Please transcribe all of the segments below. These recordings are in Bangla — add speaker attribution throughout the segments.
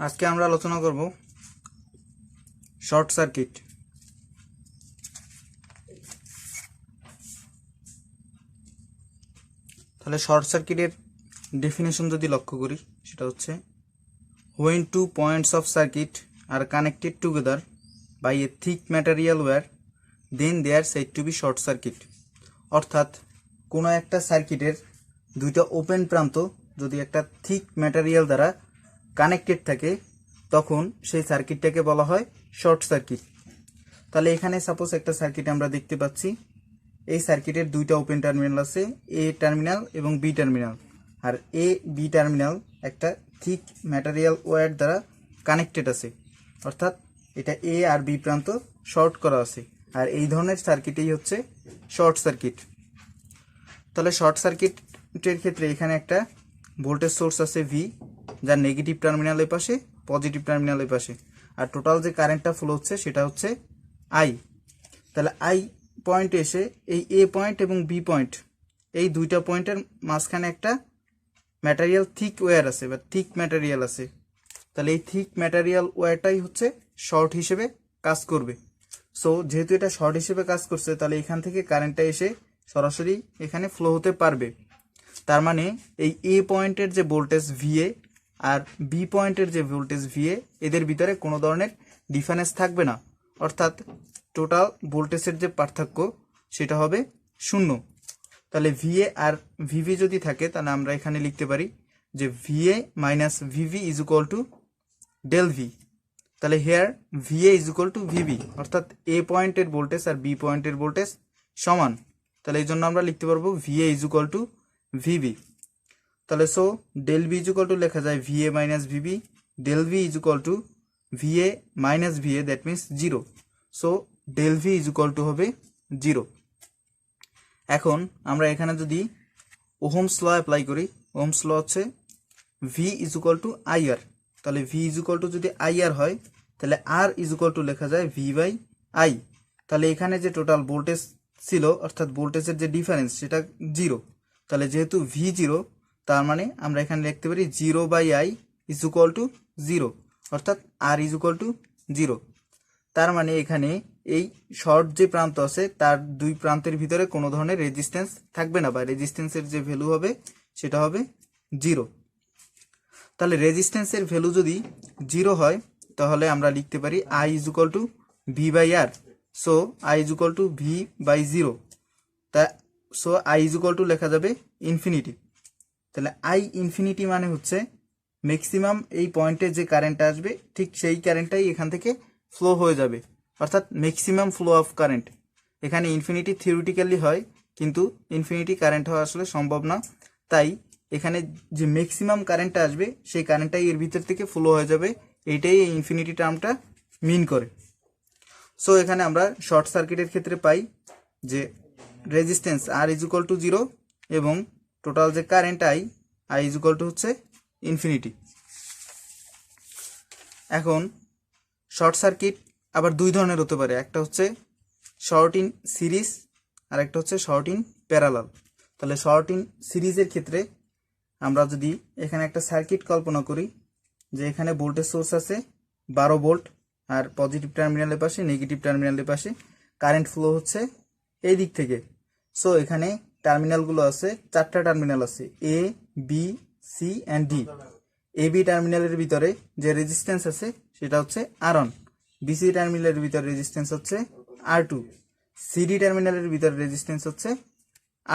Speaker 1: আজকে আমরা আলোচনা করব শর্ট সার্কিট। তাহলে শর্ট সার্কিটের ডেফিনেশন যদি লক্ষ্য করি সেটা হচ্ছে when two points of circuit are connected together by a thick material wire then they are said to be short circuit। অর্থাৎ কোনো একটা সার্কিটের দুইটা ওপেন প্রান্ত যদি একটা থিক ম্যাটেরিয়াল দ্বারা কানেক্টেড থাকে তখন সেই সার্কিটটাকে বলা হয় শর্ট সার্কিট। তাহলে এখানে সাপোজ একটা সার্কিট আমরা দেখতে পাচ্ছি, এই সার্কিটের দুইটা ওপেন টার্মিনাল আছে, এ টার্মিনাল এবং B terminal. R A B terminal একটা থিক ম্যাটেরিয়াল ওয়্যার দ্বারা কানেক্টেড আছে, অর্থাৎ এটা এ আর বি প্রান্ত শর্ট করা আছে। আর এই ধরনের সার্কিটেই হচ্ছে শর্ট সার্কিট। তাহলে শর্ট সার্কিটের ক্ষেত্রে এখানে একটা ভোল্টেজ সোর্স আছে ভি, যার নেগেটিভ টার্মিনালের পাশে পজিটিভ টার্মিনালের পাশে, আর টোটাল যে কারেন্টটা ফ্লো হচ্ছে সেটা হচ্ছে আই। তাহলে আই পয়েন্টে এসে এই এ পয়েন্ট এবং বি পয়েন্ট, এই দুইটা পয়েন্টের মাঝখানে একটা ম্যাটেরিয়াল থিক ওয়্যার আছে বা থিক ম্যাটেরিয়াল আছে। তাহলে এই থিক ম্যাটেরিয়াল ওয়্যারটাই হচ্ছে শর্ট হিসেবে কাজ করবে। সো যেহেতু এটা শর্ট হিসেবে কাজ করছে, তাহলে এখান থেকে কারেন্টটা এসে সরাসরি এখানে ফ্লো হতে পারবে। তার মানে এই এ পয়েন্টের যে ভোল্টেজ ভিএ আর বি পয়েন্টের যে ভোল্টেজ ভিএ, এদের ভিতরে কোনো ধরনের ডিফারেন্স থাকবে না, অর্থাৎ টোটাল ভোল্টেজের যে পার্থক্য সেটা হবে শূন্য। তাহলে ভিএ আর ভিভি যদি থাকে তাহলে আমরা এখানে লিখতে পারি যে VA minus VB is equal to del V. তাহলে here VA is equal to VB, অর্থাৎ এ পয়েন্টের ভোল্টেজ আর বি পয়েন্টের ভোল্টেজ সমান। তাহলে এই জন্য আমরা লিখতে পারবো VA is equal to VB. তাহলে so del V is equal to লেখা যায় VA minus VB, del V is equal to VA minus VA, that means zero. So del V is equal to হবে জিরো। এখন আমরা এখানে যদি ওহমস ল অ্যাপ্লাই করি, ওহমস ল হচ্ছে V is equal to I R. তাহলে ভি ইজ ইকুয়াল টু যদি আই আর হয় তাহলে আর ইজ ইকুয়াল টু লেখা যায় ভি বাই আই। তাহলে এখানে যে টোটাল ভোল্টেজ ছিল, অর্থাৎ ভোল্টেজের যে ডিফারেন্স সেটা জিরো। তাহলে যেহেতু ভি জিরো, তার মানে আমরা এখানে লিখতে পারি zero by I is equal to zero, অর্থাৎ R is equal to zero. তার মানে এখানে এই শর্ট যে প্রান্ত আছে তার দুই প্রান্তের ভিতরে কোনো ধরনের রেজিস্ট্যান্স থাকবে না, বা রেজিস্ট্যান্সের যে ভ্যালু হবে সেটা হবে জিরো। তাহলে রেজিস্ট্যান্সের ভ্যালু যদি জিরো হয় তাহলে আমরা লিখতে পারি I is equal to V by R. So I is equal to V by zero. তা so I is equal to লেখা যাবে ইনফিনিটি। তাহলে আই ইনফিনিটি মানে হচ্ছে ম্যাক্সিমাম এই পয়েন্টে যে কারেন্টটা আসবে ঠিক সেই কারেন্টটাই এখান থেকে ফ্লো হয়ে যাবে, অর্থাৎ ম্যাক্সিমাম ফ্লো অফ কারেন্ট। এখানে ইনফিনিটি থিওরিটিক্যালি হয়, কিন্তু ইনফিনিটি কারেন্ট হওয়া আসলে সম্ভব না। তাই এখানে যে ম্যাক্সিমাম কারেন্টটা আসবে সেই কারেন্টটাই এর ভিতর থেকে ফ্লো হয়ে যাবে, এইটাই এই ইনফিনিটি টার্মটা মিন করে। সো এখানে আমরা শর্ট সার্কিটের ক্ষেত্রে পাই যে resistance R is equal to zero এবং টোটাল যে current I is equal to হচ্ছে ইনফিনিটি। এখন শর্ট সার্কিট আবার দুই ধরনের হতে পারে, একটা হচ্ছে শর্ট ইন সিরিজ আর একটা হচ্ছে শর্ট ইন প্যারালাল। তাহলে শর্ট ইন সিরিজের ক্ষেত্রে আমরা যদি এখানে একটা সার্কিট কল্পনা করি যে এখানে ভোল্টেজ সোর্স আছে 12 ভোল্ট, আর পজিটিভ টার্মিনালের পাশে নেগেটিভ টার্মিনালের পাশে কারেন্ট ফ্লো হচ্ছে এই দিক থেকে। সো এখানে টার্মিনালগুলো আছে, চারটা টার্মিনাল আছে, A B C and D. A B টার্মিনালের ভিতরে যে রেজিস্ট্যান্স আছে সেটা হচ্ছে আর1, বিসি টার্মিনালের ভিতরে রেজিস্ট্যান্স হচ্ছে আর2, সিডি টার্মিনালের ভিতরে রেজিস্ট্যান্স হচ্ছে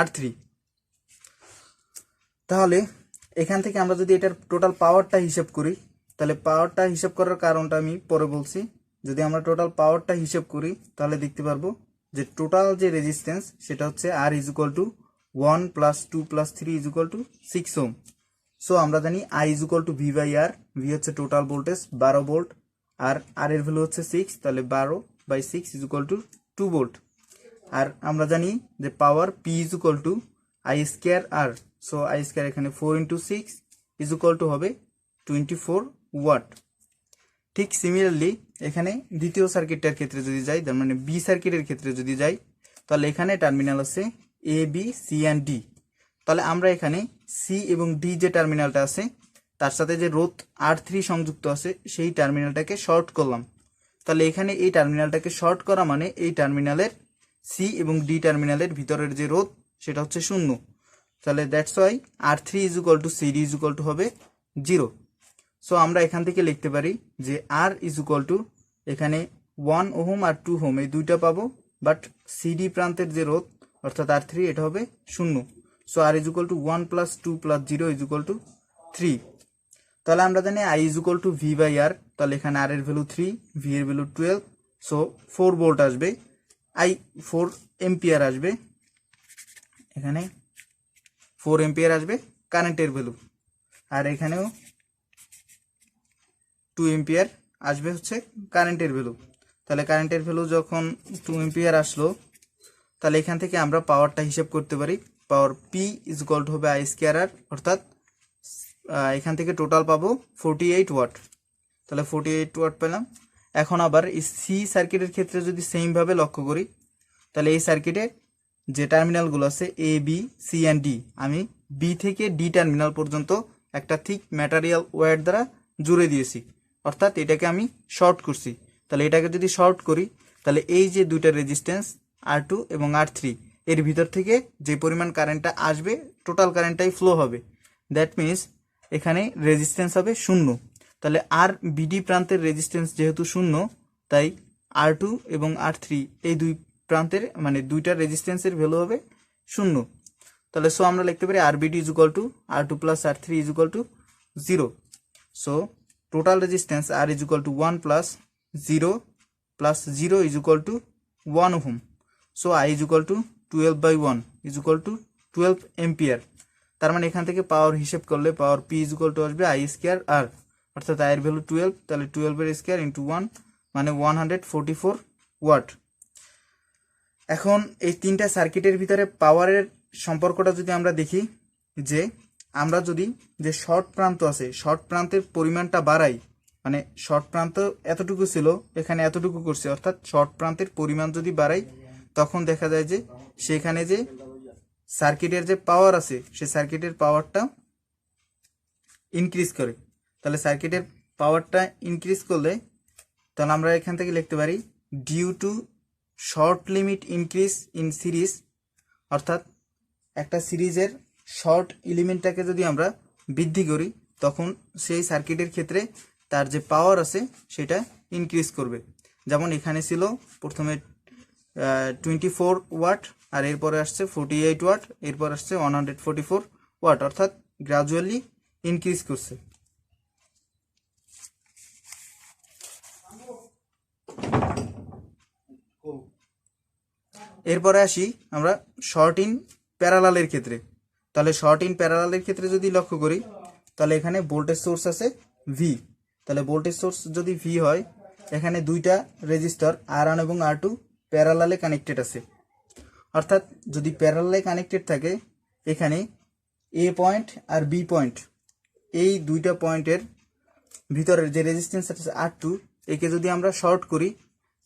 Speaker 1: আর3। তাহলে এখান থেকে আমরা যদি এটার টোটাল পাওয়ারটা হিসাব করি, তাহলে পাওয়ারটা হিসাব করার কারণটা আমি পরে বলছি। যদি আমরা টোটাল পাওয়ারটা হিসাব করি তাহলে দেখতে পারবো যে টোটাল যে রেজিস্ট্যান্স সেটা হচ্ছে R is equal to 1 plus 2 plus 3 is equal to 6 ohm. So আমরা জানি I is equal to V by R. V হচ্ছে টোটাল ভোল্টেজ 12 ভোল্ট, আর আর এর ভ্যালু হচ্ছে 6, তাহলে 12 by 6 is equal to 2 volt. আর আমরা জানি যে power P is equal to I square R. So I square এখানে 4 ইন্টু 6 ইজ ইকুয়াল টু হবে 24 ওয়াট। ঠিক সিমিলারলি এখানে দ্বিতীয় সার্কিটটার ক্ষেত্রে যদি যাই, তার মানে বি সার্কিটের ক্ষেত্রে যদি যাই, তাহলে এখানে টার্মিনাল আছে A B C and D. তাহলে আমরা এখানে সি এবং ডি যে টার্মিনালটা আছে তার সাথে যে রোধ R3 সংযুক্ত আছে সেই টার্মিনালটাকে শর্ট করলাম। তাহলে এখানে এই টার্মিনালটাকে শর্ট করা মানে এই টার্মিনালের সি এবং ডি টার্মিনালের ভিতরের যে রোধ সেটা হচ্ছে 0। তাহলে that's why R3 is equal two CD is equal to হবে 0। সো আমরা এখান থেকে লিখতে পারি যে R ইজ ইকুয়াল টু এখানে 1 ওহম আর 2 ওহম এই দুইটা পাবো, বাট সিডি প্রান্তের যে রোধ অর্থাৎ R3 এটা হবে 0। So R is equal to 1 plus 2 plus 0 is equal to 3। তাহলে আমরা জানি I is equal to V by R, তাহলে এখানে R এর ভ্যালু 3, ভি এর ভ্যালু 12, সো 4 ভোল্ট আসবে, 4 এম্পিয়ার আসবে, এখানে 4 এম্পিয়ার আসবে কারেন্টের ভ্যালু, আর এখানেও 2 এম্পিয়ার আসবে হচ্ছে কারেন্টের ভ্যালু। তাহলে কারেন্টের ভ্যালু যখন 2 এম্পিয়ার আসলো, তাহলে এখান থেকে আমরা পাওয়ারটা হিসাব করতে পারি। পাওয়ার পি ইজ ইকুয়াল টু হবে I²R, অর্থাৎ এখান থেকে টোটাল পাবো 48 ওয়াট। তাহলে 48 ওয়াট পেলাম। এখন আবার এই সি সার্কিটের ক্ষেত্রে যদি সেমভাবে লক্ষ্য করি, তাহলে এই সার্কিটে যে টার্মিনালগুলো আছে A, B, C and D, আমি বি থেকে ডি টার্মিনাল পর্যন্ত একটা থিক ম্যাটেরিয়াল ওয়্যার দ্বারা জুড়ে দিয়েছি, অর্থাৎ এটাকে আমি শর্ট করছি। তাহলে এটাকে যদি শর্ট করি, তাহলে এই যে দুইটা রেজিস্ট্যান্স R2 এবং R3 এর ভিতর থেকে যে পরিমাণ কারেন্টটা আসবে টোটাল কারেন্টটাই ফ্লো হবে। দ্যাট মিনস এখানে রেজিস্ট্যান্স হবে 0। তাহলে আর বিডি প্রান্তের রেজিস্ট্যান্স যেহেতু 0, তাই R2 এবং R3 এই দুই প্রান্তের মানে দুইটার রেজিস্ট্যান্সের ভ্যালু হবে 0। তাহলে সো আমরা লিখতে পারি RBD is equal to R2 plus R3 is equal to 0। So total resistance R is equal to 1 plus 0 plus 0 is equal to 1 ohm. So I is equal to 12 by 1 is equal to 12 ampere. তার মানে এখান থেকে পাওয়ার হিসেব করলে power P is equal to আসবে I²R, অর্থাৎ I এর ভ্যালু 12, তাহলে 12 এর স্কয়ার ইন্টু 1 মানে 144 ওয়াট। এখন এই তিনটা সার্কিটের ভিতরে পাওয়ারের সম্পর্কটা যদি আমরা দেখি, যে আমরা যদি যে শর্ট প্রান্ত আছে শর্ট প্রান্তের পরিমাণটা বাড়াই, মানে শর্ট প্রান্ত এতটুকু ছিল এখানে এতটুকু করছে, অর্থাৎ শর্ট প্রান্তের পরিমাণ যদি বাড়াই, তখন দেখা যায় যে সেখানে যে সার্কিটের যে পাওয়ার আছে সে সার্কিটের পাওয়ারটা ইনক্রিজ করে। তাহলে সার্কিটের পাওয়ারটা ইনক্রিজ করলে তাহলে আমরা এখান থেকে লিখতে পারি due to short limit increase in series, অর্থাৎ একটা সিরিজের শর্ট এলিমেন্টটাকে যদি আমরা বৃদ্ধি করি তখন সেই সার্কিটের ক্ষেত্রে তার যে পাওয়ার আছে সেটা ইনক্রিজ করবে। যেমন এখানে ছিল প্রথমে 24 ওয়াট, আর এরপরে আসছে 48 ওয়াট, এরপর আসছে 144 ওয়াট, অর্থাৎ গ্রাজুয়ালি ইনক্রিজ করছে। এরপরে আসি আমরা শর্ট ইন প্যারালালের ক্ষেত্রে। তাহলে শর্ট ইন প্যারালালের ক্ষেত্রে যদি লক্ষ্য করি, তাহলে এখানে ভোল্টেজ সোর্স আছে ভি। তাহলে ভোল্টেজ সোর্স যদি ভি হয়, এখানে দুইটা রেজিস্টার R1 এবং R2 প্যারালালে কানেক্টেড আছে, অর্থাৎ যদি প্যারালালে কানেক্টেড থাকে এখানে এ পয়েন্ট আর বি পয়েন্ট, এই দুইটা পয়েন্টের ভিতরের যে রেজিস্ট্যান্স আছে R2, একে যদি আমরা শর্ট করি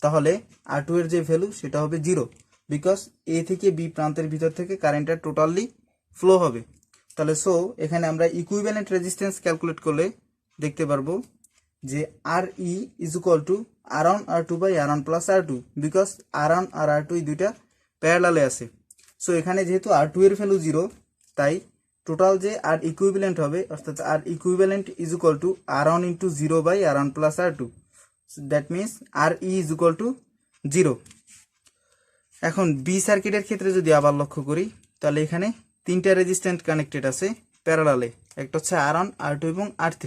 Speaker 1: তাহলে R2 এর যে ভ্যালু সেটা হবে 0, বিকজ এ থেকে বি প্রান্তের ভিতর থেকে কারেন্টটা টোটালি ফ্লো হবে। তাহলে সো এখানে আমরা ইকুইভ্যালেন্ট রেজিস্ট্যান্স ক্যালকুলেট করলে দেখতে পারবো যে RE is equal to R1 R2 by R1 plus R2, because R1 আর R2 এই দুইটা প্যারালালে আছে। সো এখানে যেহেতু R2 এর ভ্যালু 0, তাই টোটাল যে R ইকুইভ্যালেন্ট হবে, অর্থাৎ R equivalent is equal to R1 into 0 by R1 plus R2, that means RE is equal to 0। এখন বি সার্কিটের ক্ষেত্রে যদি আবার লক্ষ্য করি, তাহলে এখানে তিনটা রেজিস্ট্যান্ট কানেক্টেড আছে প্যারালালে, একটা হচ্ছে R1 R2 এবং R3।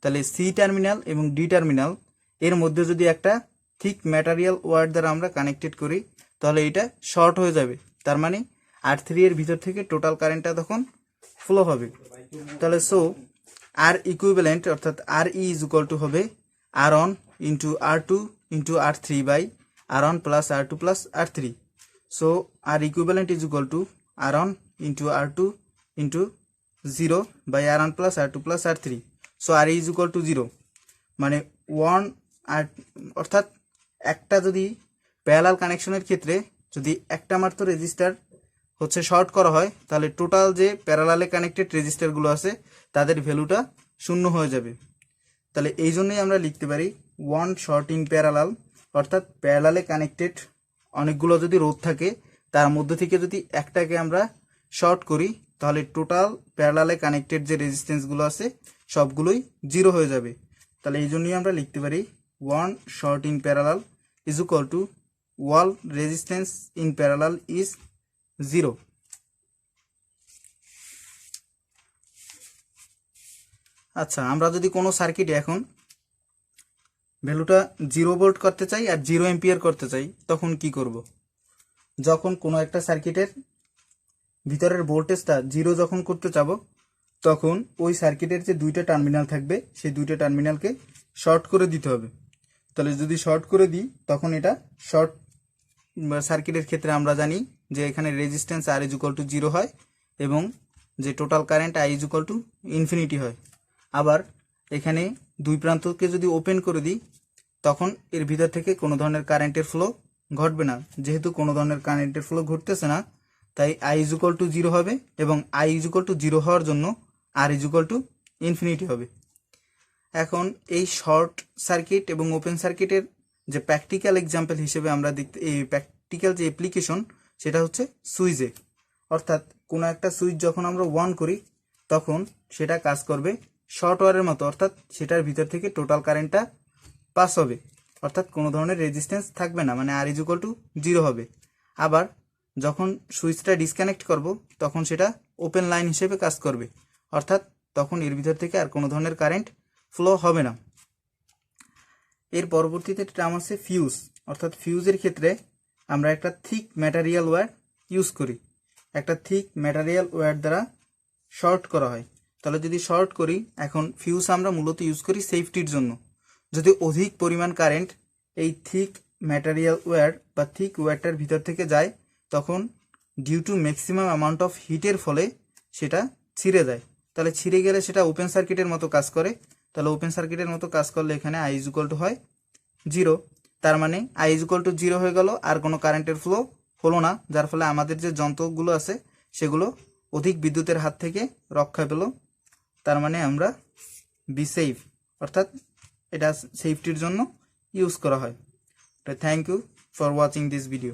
Speaker 1: তাহলে সি টার্মিনাল এবং ডি টার্মিনাল এর মধ্যে যদি একটা থিক ম্যাটেরিয়াল ওয়্যার দ্বারা আমরা কানেক্টেড করি, তাহলে এটা শর্ট হয়ে যাবে। তার মানে R3 এর ভিতর থেকে টোটাল কারেন্টটা তখন ফ্লো হবে। তাহলে সো R ইকুইভ্যালেন্ট অর্থাৎ RE ইজ ইকুয়াল টু হবে R1 into R2 into R3 by R1 plus R2 plus R3। So R equivalent is equal to R1 into R2 into 0 by R1 plus R2 plus R3। So RE is equal to 0, মানে 1 আর অর্থাৎ একটা যদি প্যারালাল কানেকশনের ক্ষেত্রে যদি একটা মাত্র রেজিস্টার হচ্ছে শর্ট করা হয়, তাহলে টোটাল যে প্যারালালে কানেক্টেড রেজিস্টারগুলো আছে তাদের ভ্যালুটা শূন্য হয়ে যাবে। তাহলে এই জন্যই আমরা লিখতে পারি ওয়ান শর্ট ইন প্যারালাল, অর্থাৎ প্যারালালে কানেক্টেড অনেকগুলো যদি রোধ থাকে তার মধ্যে থেকে যদি একটাকে আমরা শর্ট করি তাহলে টোটাল প্যারালালে কানেক্টেড যে রেজিস্ট্যান্সগুলো আছে সবগুলোই জিরো হয়ে যাবে। তাহলে এই জন্যই আমরা লিখতে পারি one short in parallel is equal to all resistance in parallel is zero. আচ্ছা, আমরা যদি কোনো সার্কিটে এখন ভ্যালুটা 0 ভোল্ট করতে চাই আর 0 এম্পিয়ার করতে চাই তখন কি করব? যখন কোনো একটা সার্কিটের ভিতরের ভোল্টেজটা 0 যখন করতে চাবো তখন ওই সার্কিটের যে দুইটা টার্মিনাল থাকবে সেই দুইটা টার্মিনালকে শর্ট করে দিতে হবে। তাহলে যদি শর্ট করে দিই তখন এটা শর্ট সার্কিটের ক্ষেত্রে আমরা জানি যে এখানে resistance R is equal to 0 হয় এবং যে total current I is equal to infinity হয়। আবার এখানে দুই প্রান্তকে যদি ওপেন করে দিই তখন এর ভিতর থেকে কোনো ধরনের কারেন্টের ফ্লো ঘটবে না। যেহেতু কোনো ধরনের কারেন্টের ফ্লো ঘটতেছে না তাই আই ইজ ইকুয়াল টু 0 হবে এবং আই ইজ ইকুয়াল টু 0 হওয়ার জন্য আর ইজ ইকুয়াল টু ইনফিনিটি হবে। এখন এই শর্ট সার্কিট এবং ওপেন সার্কিটের যে প্র্যাকটিক্যাল এক্সাম্পল হিসেবে আমরা দেখতে এই প্র্যাকটিক্যাল যে অ্যাপ্লিকেশন সেটা হচ্ছে সুইচে, অর্থাৎ কোনো একটা সুইচ যখন আমরা অন করি তখন সেটা কাজ করবে শর্ট ওয়্যারের মতো, অর্থাৎ সেটার ভিতর থেকে টোটাল কারেন্টটা পাস হবে, অর্থাৎ কোনো ধরনের রেজিস্ট্যান্স থাকবে না, মানে আর ইজ ইকুয়াল টু 0 হবে। আবার যখন সুইচটা ডিসকানেক্ট করব তখন সেটা ওপেন লাইন হিসেবে কাজ করবে, অর্থাৎ তখন এর ভিতর থেকে আর কোনো ধরনের কারেন্ট ফ্লো হবে না। এর পরবর্তীতে টার্ম আছে ফিউজ, অর্থাৎ ফিউজের ক্ষেত্রে আমরা একটা থিক ম্যাটেরিয়াল ওয়্যার ইউজ করি। একটা থিক ম্যাটেরিয়াল ওয়্যার দ্বারা শর্ট করা হয়। তাহলে যদি শর্ট করি, এখন ফিউজ আমরা মূলত ইউজ করি সেফটির জন্য। যদি অধিক পরিমাণ কারেন্ট এই থিক ম্যাটেরিয়াল ওয়্যার বা থিক ওয়্যারটার ভিতর থেকে যায় তখন due to maximum amount of হিটের ফলে সেটা ছিঁড়ে যায়। তাহলে ছিঁড়ে গেলে সেটা ওপেন সার্কিটের মতো কাজ করে। তাহলে ওপেন সার্কিটের মতো কাজ করলে এখানে আই ইজ ইকুয়াল টু হয় 0। তার মানে আই ইজ ইকুয়াল টু 0 হয়ে গেল, আর কোনো কারেন্টের ফ্লো হলো না, যার ফলে আমাদের যে যন্ত্রগুলো আছে সেগুলো অধিক বিদ্যুতের হাত থেকে রক্ষা পেল। তার মানে আমরা বি সেফ, অর্থাৎ এটা সেফটির জন্য ইউজ করা হয়। Thank you for watching this video.